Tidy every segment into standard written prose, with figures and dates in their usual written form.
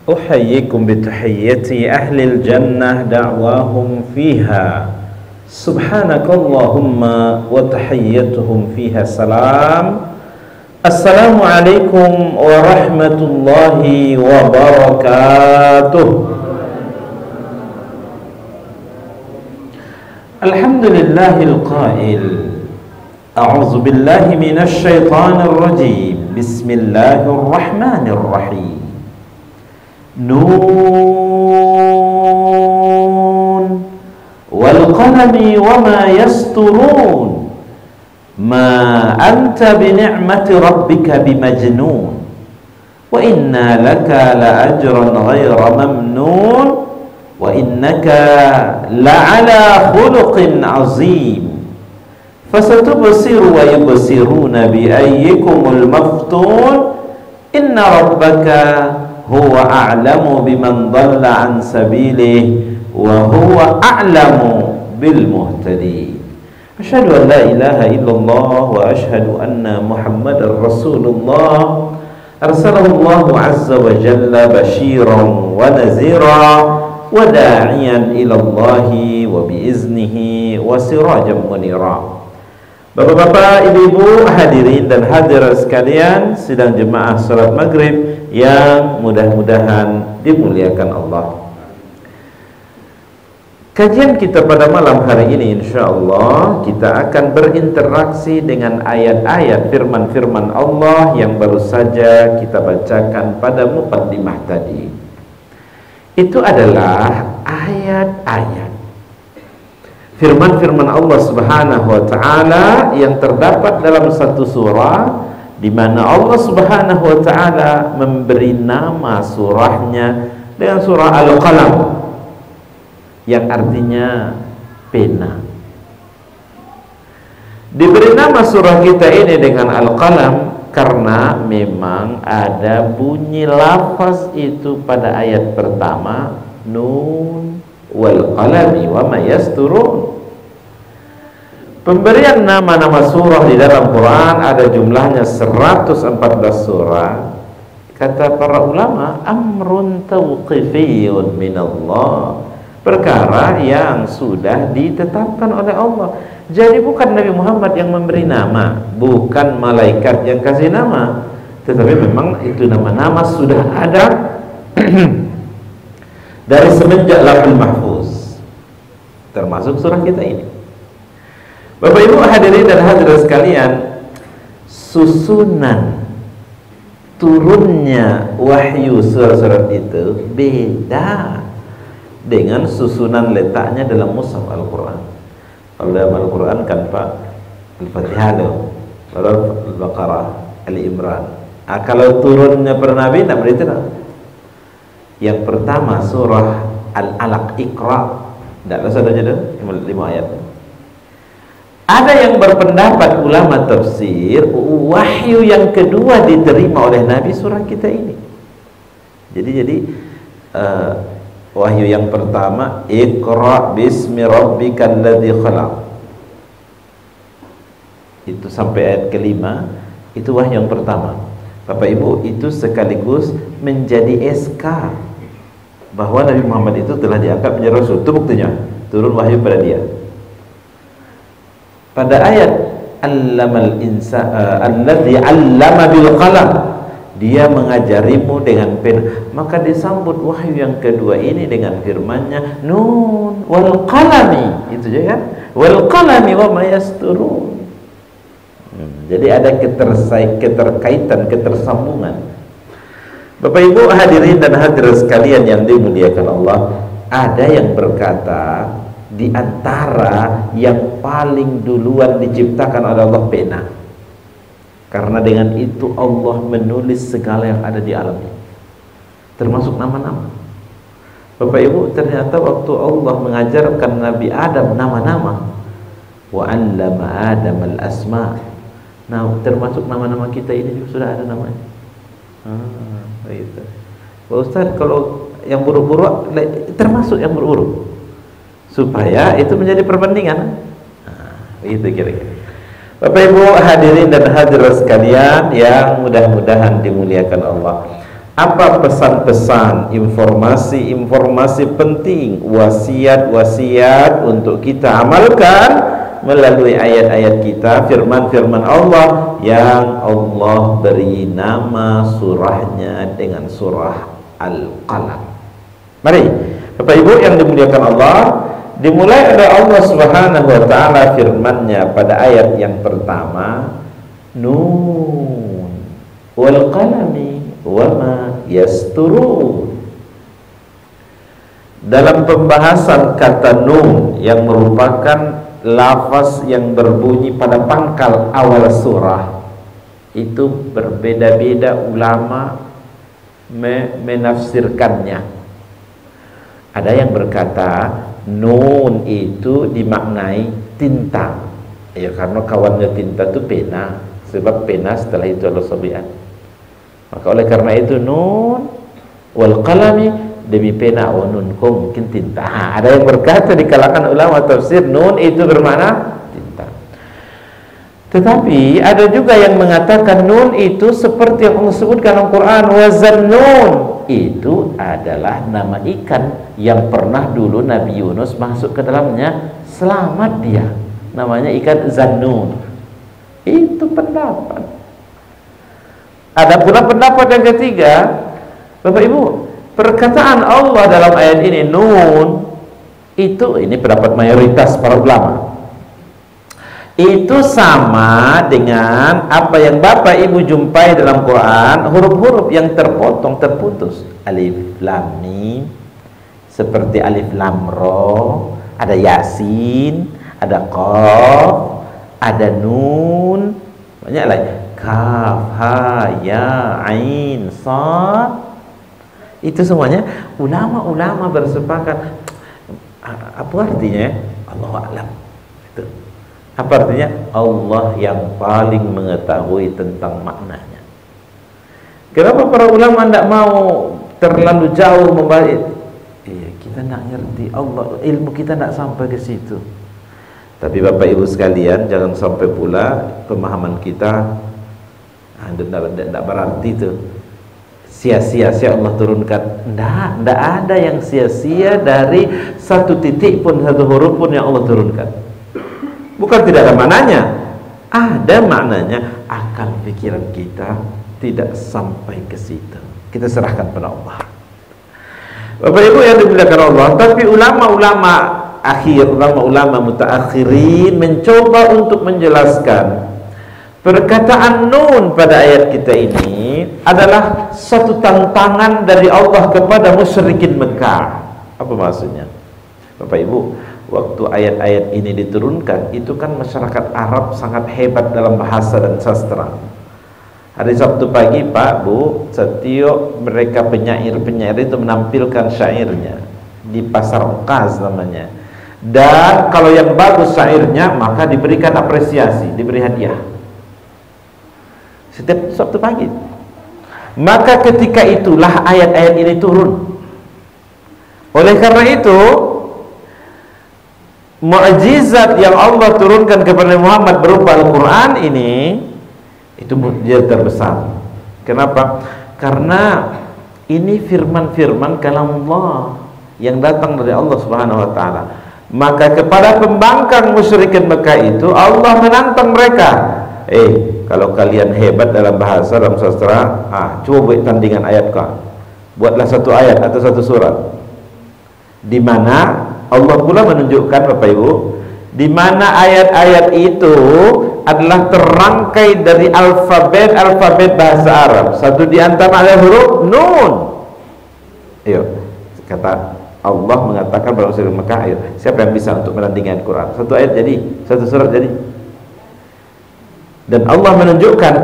أحييكم بتحية أهل الجنة دعواهم فيها سبحانك اللهم وتحيتهم فيها سلام. السلام عليكم ورحمة الله وبركاته. الحمد لله القائل أعوذ بالله من الشيطان الرجيم بسم الله الرحمن الرحيم. نون والقلم وما يسطرون ما أنت بنعمة ربك بمجنون وإنا لك لأجرا غير ممنون وإنك لعلى خلق عظيم فستبصر ويبصرون بأيكم المفتون إن ربك هو أعلم بمن ضل عن سبيله وهو أعلم بالمهتدين. أشهد أن لا إله إلا الله وأشهد أن محمد رسول الله أرسله الله عز وجل بشيرا ونذيرا وداعيا إلى الله وبإذنه وسراجا منيرا. Bapak-bapak, ibu-ibu, hadirin dan hadirat sekalian, sidang jemaah salat maghrib yang mudah-mudahan dimuliakan Allah. Kajian kita pada malam hari ini insyaallah kita akan berinteraksi dengan ayat-ayat firman-firman Allah yang baru saja kita bacakan pada muqaddimah tadi. Itu adalah ayat-ayat firman-firman Allah Subhanahu wa taala yang terdapat dalam satu surah di mana Allah Subhanahu wa taala memberi nama surahnya dengan surah Al-Qalam yang artinya pena. Diberi nama surah kita ini dengan Al-Qalam karena memang ada bunyi lafaz itu pada ayat pertama, Nun wal qalami wa ma yasturun. Pemberian nama-nama surah di dalam Quran ada jumlahnya 114 surah. Kata para ulama, amrun tauqifiyun minallah, perkara yang sudah ditetapkan oleh Allah. Jadi bukan Nabi Muhammad yang memberi nama, bukan malaikat yang kasih nama, tetapi memang itu nama-nama sudah ada dari semenjak Lauhul Mahfuz, termasuk surah kita ini. Bapak Ibu hadirin dan hadirat sekalian, susunan turunnya wahyu surat-surat itu beda dengan susunan letaknya dalam mushaf Al-Quran. Kalau dalam Al-Quran kan Pak, Al-Fatihah, Al-Baqarah, Ali Imran. Kalau turunnya per Nabi tidak begitu. Yang pertama surah Al-Alaq, Iqra, tidak rasa ada 5 ayat. Ada yang berpendapat ulama tafsir, wahyu yang kedua diterima oleh Nabi surah kita ini. Jadi wahyu yang pertama, Iqra bismi rabbikal ladzi khalaq. Itu sampai ayat kelima, itu wahyu yang pertama. Bapak Ibu, itu sekaligus menjadi SK bahwa Nabi Muhammad itu telah diangkat menjadi Rasul. Itu buktinya, turun wahyu pada dia. Pada ayat Allamal insana alladzi 'allama bil qalam, dia mengajarimu dengan pena. Maka disambut wahyu yang kedua ini dengan firman-Nya, Nun wal qalami. Itu juga kan? Wal qalami wa ma yasturun. Jadi ada keterkaitan, ketersambungan. Bapak Ibu hadirin dan hadirat sekalian yang dimuliakan Allah, ada yang berkata di antara yang paling duluan diciptakan oleh Allah pena, karena dengan itu Allah menulis segala yang ada di alam ini, termasuk nama-nama. Bapak Ibu, ternyata waktu Allah mengajarkan Nabi Adam nama-nama, wa 'allama Adam al-asma'. Nah, termasuk nama-nama kita ini juga sudah ada namanya. Gitu. Pak Ustaz, kalau yang buruk-buruk termasuk yang buruk-buruk, supaya itu menjadi perbandingan. Itu kira-kira. Bapak Ibu hadirin dan hadirat sekalian yang mudah-mudahan dimuliakan Allah. Apa pesan-pesan, informasi-informasi penting, wasiat-wasiat untuk kita amalkan melalui ayat-ayat kita, firman-firman Allah yang Allah beri nama surahnya dengan surah Al-Qalam. Mari Bapak Ibu yang dimuliakan Allah, dimulai oleh Allah Subhanahu wa taala firman-Nya pada ayat yang pertama, Nun wal qalami wama yasturun. Dalam pembahasan kata nun yang merupakan lafaz yang berbunyi pada pangkal awal surah, itu berbeda-beda ulama menafsirkannya. Ada yang berkata nun itu dimaknai tinta, ya karena kawannya tinta itu pena, sebab pena setelah itu Allah sabian. Maka oleh karena itu nun wal qalami demi pena wa nun kau mungkin tinta. Ada yang berkata di kalangan ulama tafsir nun itu bermakna tinta. Tetapi ada juga yang mengatakan nun itu seperti yang Allah sebutkan dalam Quran, wazannun, itu adalah nama ikan yang pernah dulu Nabi Yunus masuk ke dalamnya, selamat dia, namanya ikan zannun. Itu pendapat. Ada pula pendapat yang ketiga, Bapak Ibu, perkataan Allah dalam ayat ini nun itu, ini pendapat mayoritas para ulama, itu sama dengan apa yang Bapak Ibu jumpai dalam Quran, huruf-huruf yang terpotong, terputus, alif lam mim, seperti alif lam ro, ada yasin, ada qaf, ada nun, banyak lagi, kaf, ha, ya, ain, sad. Itu semuanya ulama-ulama bersepakat. Apa artinya? Allahu a'lam. Itu. Apa artinya? Allah yang paling mengetahui tentang maknanya. Kenapa para ulama tidak mau terlalu jauh membalik? Iya, kita tidak ngerti Allah, ilmu kita tidak sampai ke situ. Tapi Bapak Ibu sekalian, jangan sampai pula pemahaman kita tidak berarti itu sia-sia Allah turunkan. Tidak ada yang sia-sia dari satu titik pun, satu huruf pun yang Allah turunkan. Bukan tidak ada maknanya, ada maknanya, akal pikiran kita tidak sampai ke situ. Kita serahkan pada Allah. Bapak Ibu yang dimuliakan Allah, tapi ulama-ulama akhir, ulama-ulama mutaakhirin mencoba untuk menjelaskan perkataan nun pada ayat kita ini adalah satu tantangan dari Allah kepada musyrikin Mekah. Apa maksudnya? Bapak Ibu, waktu ayat-ayat ini diturunkan, itu kan masyarakat Arab sangat hebat dalam bahasa dan sastra. Hari Sabtu pagi Pak, Bu, setiap mereka penyair-penyair itu menampilkan syairnya di pasar Okaz namanya. Dan kalau yang bagus syairnya, maka diberikan apresiasi, diberi hadiah setiap Sabtu pagi. Maka ketika itulah ayat-ayat ini turun. Oleh karena itu, mukjizat yang Allah turunkan kepada Muhammad berupa Al-Quran ini, itu mukjizat terbesar. Kenapa? Karena ini firman-firman kalam Allah yang datang dari Allah Subhanahu wa taala. Maka kepada pembangkang musyrikin Mekah itu Allah menantang mereka. Kalau kalian hebat dalam bahasa, dalam sastra, coba buat tandingan ayat kau. Buatlah satu ayat atau satu surat di mana Allah pula menunjukkan, Bapak Ibu, di mana ayat-ayat itu adalah terangkai dari alfabet bahasa Arab. Satu di antara adalah huruf nun. Ayo, kata Allah mengatakan pada musyrikin Mekah, ayo, siapa yang bisa untuk menandingi Quran? Satu ayat jadi, satu surat jadi. Dan Allah menunjukkan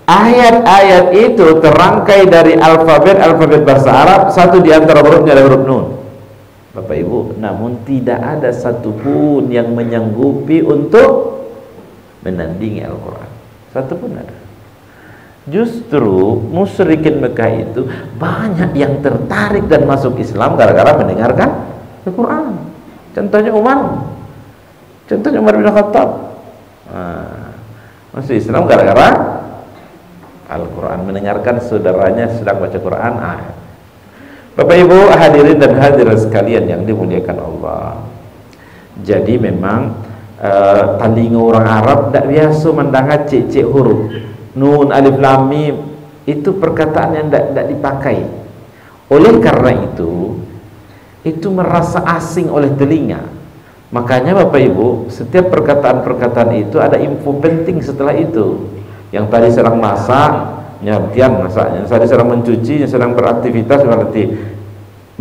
ayat-ayat itu terangkai dari alfabet bahasa Arab, satu di antara hurufnya adalah huruf nun. Bapak Ibu, namun tidak ada satupun yang menyanggupi untuk menandingi Al-Quran. Satu pun ada. Justru musyrikin Mekah itu banyak yang tertarik dan masuk Islam gara-gara mendengarkan Al-Quran. Contohnya Umar bin Khattab masuk Islam gara-gara Al-Quran, mendengarkan saudaranya sedang baca Quran. Bapak Ibu hadirin dan hadirat sekalian yang dimuliakan Allah. Jadi memang talingo orang Arab tidak biasa mendengar cek-cek huruf nun, alif, lam, mim. Itu perkataan yang tidak dipakai. Oleh karena itu merasa asing oleh telinga. Makanya Bapak Ibu, setiap perkataan-perkataan itu ada info penting setelah itu. Yang tadi sedang masak, nyatian masaknya, yang tadi sedang mencuci, yang sedang beraktivitas berarti.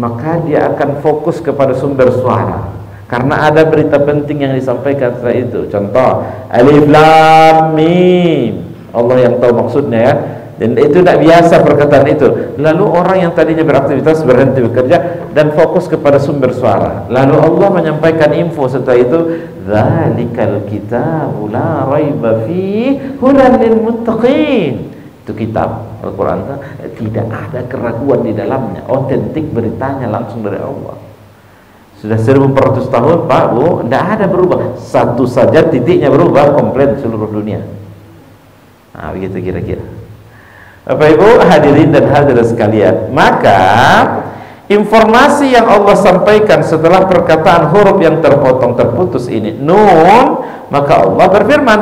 Maka dia akan fokus kepada sumber suara. Karena ada berita penting yang disampaikan setelah itu. Contoh, alif lam mim. Allah yang tahu maksudnya ya. Dan itu tidak biasa perkataan itu. Lalu orang yang tadinya beraktivitas berhenti bekerja dan fokus kepada sumber suara. Lalu Allah menyampaikan info setelah itu, dzalikal kitabu la raiba fihi hudan lil muttaqin. Itu kitab Al-Quran, tidak ada keraguan di dalamnya, otentik beritanya langsung dari Allah. Sudah 1400 tahun Pak Bu, tidak ada berubah. Satu saja titiknya berubah, komplain seluruh dunia. Nah begitu kira-kira. Bapak Ibu hadirin dan hadirat sekalian, maka informasi yang Allah sampaikan setelah perkataan huruf yang terpotong terputus ini nun, maka Allah berfirman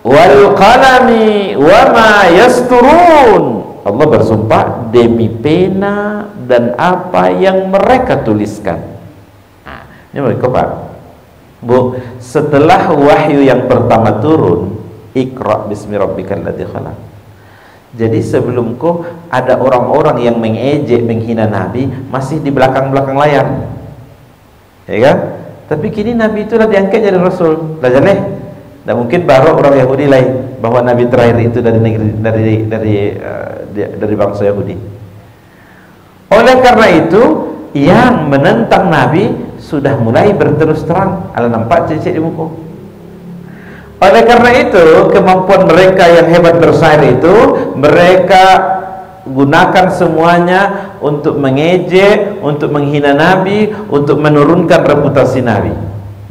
wal qalami wama yasturun. Allah bersumpah demi pena dan apa yang mereka tuliskan. Nah, ini mereka Pak Bu, setelah wahyu yang pertama turun, Iqra bismi rabbikal ladzi khalaq. Jadi sebelumku ada orang-orang yang mengejek, menghina Nabi masih di belakang-belakang layar, ya kan? Tapi kini Nabi itu sudah diangkat jadi Rasul, dah jaleh. Dan mungkin baru orang Yahudi lain bahwa Nabi terakhir itu dari negeri dari bangsa Yahudi. Oleh karena itu, yang menentang Nabi sudah mulai berterus terang, ala nampak cecek di muka. Oleh karena itu, kemampuan mereka yang hebat bersair itu, mereka gunakan semuanya untuk mengejek, untuk menghina Nabi, untuk menurunkan reputasi Nabi.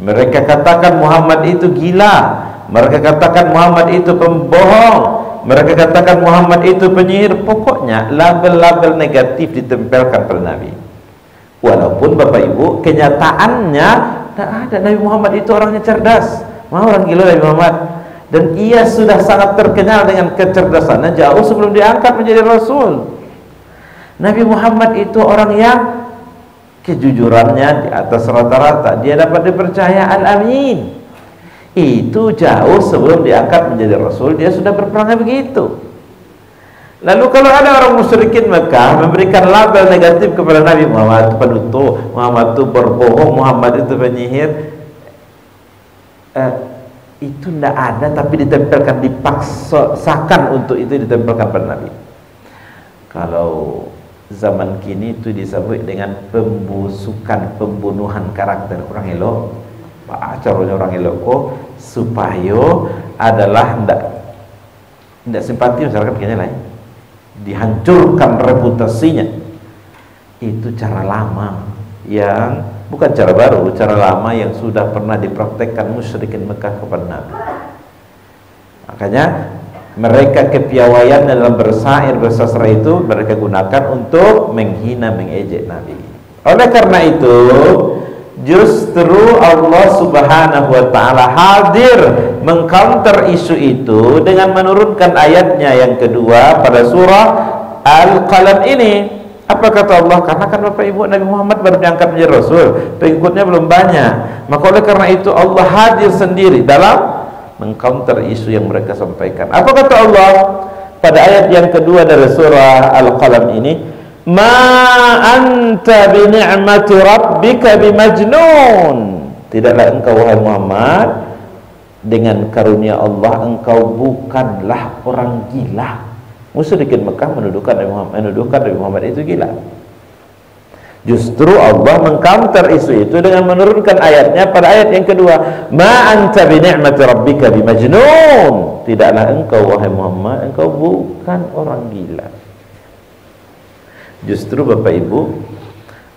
Mereka katakan Muhammad itu gila, mereka katakan Muhammad itu pembohong, mereka katakan Muhammad itu penyihir. Pokoknya label-label negatif ditempelkan pada Nabi. Walaupun Bapak Ibu, kenyataannya tak ada. Nabi Muhammad itu orangnya cerdas, orang gila Nabi Muhammad, dan ia sudah sangat terkenal dengan kecerdasannya jauh sebelum diangkat menjadi Rasul. Nabi Muhammad itu orang yang kejujurannya di atas rata-rata, dia dapat dipercaya al-amin. Itu jauh sebelum diangkat menjadi Rasul, dia sudah berperangnya begitu. Lalu kalau ada orang musyrikin Mekah memberikan label negatif kepada Nabi Muhammad, penutup, Muhammad itu berbohong, Muhammad itu penyihir, itu tidak ada, tapi ditempelkan, dipaksakan untuk itu ditempelkan pada Nabi. Kalau zaman kini itu disebut dengan pembusukan, pembunuhan karakter orang elok. Caranya orang elok kok supaya adalah tidak simpati masyarakat kayaknya lain, dihancurkan reputasinya. Itu cara lama yang bukan cara baru, cara lama yang sudah pernah dipraktekkan musyrikin Mekah kepada Nabi. Makanya mereka kepiawaian dalam bersair, bersastra itu mereka gunakan untuk menghina, mengejek Nabi. Oleh karena itu, justru Allah Subhanahu wa ta'ala hadir mengcounter isu itu dengan menurunkan ayatnya yang kedua pada surah Al-Qalam ini. Apa kata Allah? Karena kan Bapak Ibu, Nabi Muhammad baru diangkat menjadi Rasul, pengikutnya belum banyak. Maka oleh karena itu Allah hadir sendiri dalam mengcounter isu yang mereka sampaikan. Apa kata Allah pada ayat yang kedua dari surah Al-Qalam ini? Ma anta bi ni'mati rabbika bimajnun. Tidaklah engkau wahai Muhammad dengan karunia Allah engkau bukanlah orang gila. Musyrikin Mekah menuduhkan Nabi Muhammad itu gila. Justru Allah mengcounter isu itu dengan menurunkan ayatnya pada ayat yang kedua, ma anta bi ni'mati rabbika bimajnun. Tidaklah engkau wahai Muhammad, engkau bukan orang gila. Justru Bapak Ibu,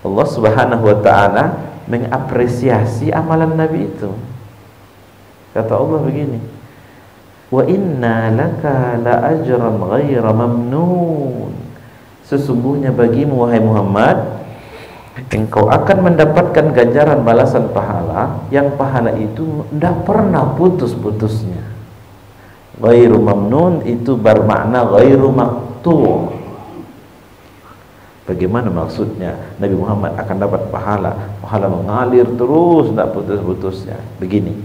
Allah Subhanahu wa ta'ala mengapresiasi amalan Nabi itu. Kata Allah begini, wa inna laka la ajran ghaira mamnun. Sesungguhnya bagimu wahai Muhammad, engkau akan mendapatkan ganjaran balasan pahala yang pahala itu tidak pernah putus-putusnya. Ghairu mamnun itu bermakna ghairu maqtu'. Bagaimana maksudnya? Nabi Muhammad akan dapat pahala mengalir terus, tidak putus-putusnya. Begini,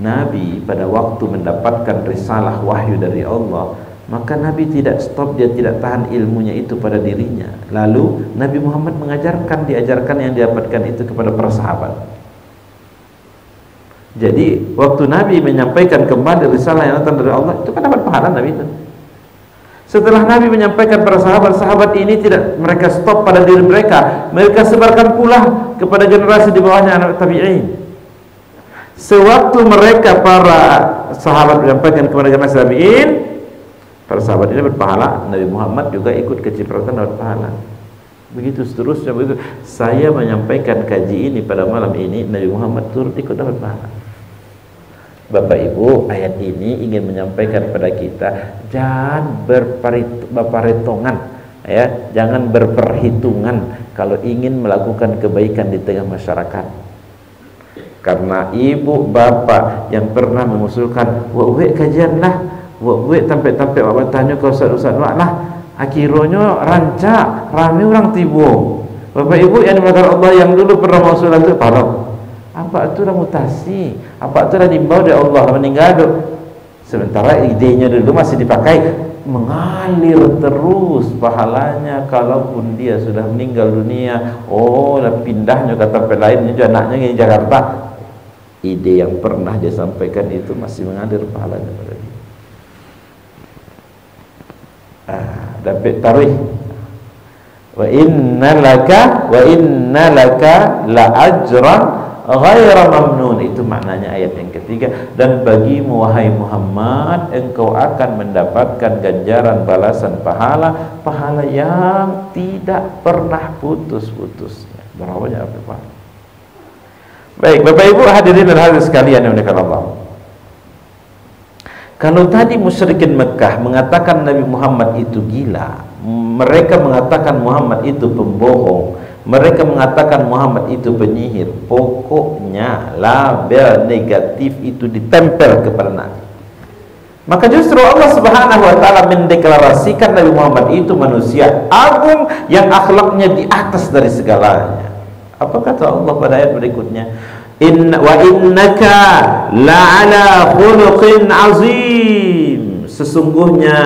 Nabi pada waktu mendapatkan risalah wahyu dari Allah, maka Nabi tidak stop, dia tidak tahan ilmunya itu pada dirinya. Lalu Nabi Muhammad diajarkan yang didapatkan itu kepada para sahabat. Jadi waktu Nabi menyampaikan kembali risalah yang datang dari Allah, itu kan dapat pahala Nabi itu. Setelah Nabi menyampaikan para sahabat ini tidak mereka stop pada diri mereka, mereka sebarkan pula kepada generasi di bawahnya anak tabi'in. Sewaktu mereka para sahabat menyampaikan kepada generasi tabi'in, para sahabat ini berpahala, Nabi Muhammad juga ikut kecipratan dapat pahala. Begitu seterusnya, begitu. Saya menyampaikan kaji ini pada malam ini, Nabi Muhammad turut ikut dapat pahala. Bapak Ibu, ayat ini ingin menyampaikan pada kita, jangan berperhitungan, ya, jangan berperhitungan kalau ingin melakukan kebaikan di tengah masyarakat. Karena ibu bapak yang pernah mengusulkan, "Wek kajian lah, wek tampil-tampil awak tanya kau ustaz-ustaz lah, akhirnya rancak rame orang tibo." Bapak Ibu yang dimulakan Allah yang dulu pernah mengusulkan itu parah. Apa itu dah mutasi? Apa itu dah dibawa dari Allah meninggal? Sementara idenya dulu masih dipakai, mengalir terus pahalanya kalaupun dia sudah meninggal dunia. Oh, dah pindahnya ke tempat lain, juga anaknya di Jakarta. Ide yang pernah dia sampaikan itu masih mengalir pahalanya pada dia. Dapat tarikh. Wa inna laka la ajran ghaira mamnun, itu maknanya ayat yang ketiga. Dan bagimu wahai Muhammad, engkau akan mendapatkan ganjaran balasan pahala yang tidak pernah putus-putusnya. Berapa Pak? Baik, Bapak Ibu hadirin dan hadirat sekalian yang dimuliakan Allah. Kalau tadi musyrikin Mekah mengatakan Nabi Muhammad itu gila, mereka mengatakan Muhammad itu pembohong, mereka mengatakan Muhammad itu penyihir, pokoknya label negatif itu ditempel kepada Nabi. Maka justru Allah Subhanahu wa taala mendeklarasikan Nabi Muhammad itu manusia agung yang akhlaknya di atas dari segalanya. Apa kata Allah pada ayat berikutnya? Wa innaka la'ala khuluqin azim. Sesungguhnya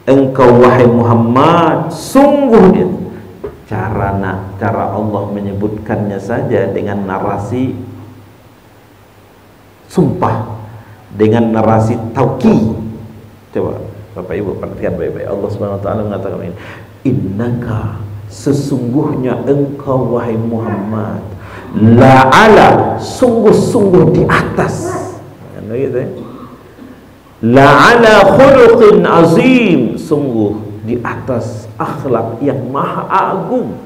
engkau wahai Muhammad, sungguh dia. Cara Allah menyebutkannya saja dengan narasi sumpah, dengan narasi tauqid. Coba Bapak Ibu perhatikan baik-baik. Allah Subhanahu wa taala mengatakan ini, innaka, sesungguhnya engkau wahai Muhammad, la'ala, sungguh-sungguh di atas, kan begitu ya? La'ala khuluqin azim, sungguh di atas akhlak yang maha agung.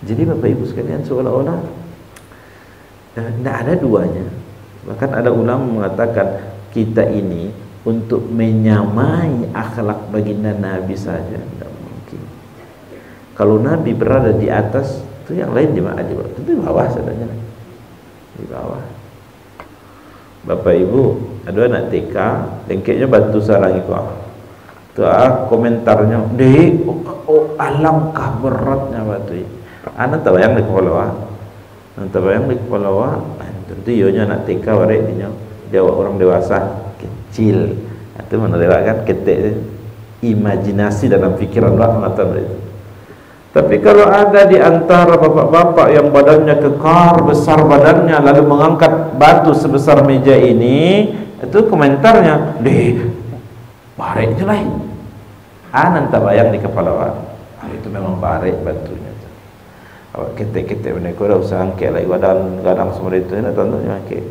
Jadi Bapak Ibu sekalian, seolah-olah tidak ada duanya. Bahkan ada ulama mengatakan kita ini untuk menyamai akhlak baginda Nabi saja tidak mungkin. Kalau Nabi berada di atas, itu yang lain di mana? Itu di bawah saudanya, di bawah. Bapak Ibu, ada anak TK, dengkeknya bantu sarang itu. Tuh komentarnya, deh, alangkah beratnya batu. Anak tahu yang di kepala, tentu ionya anak TK warek dia orang dewasa kecil. Itu menerima kan ketek imajinasi dalam pikiran Allah mengatakan itu. Tapi kalau ada di antara bapak-bapak yang badannya kekar, besar badannya, lalu mengangkat batu sebesar meja ini, itu komentarnya, deh, barek je lah. Nanti bayang di kepala itu memang barek batunya. Awak ketek-ketek mereka dah usaha angkat lagi, gadang semua itu, nak tonton angkat.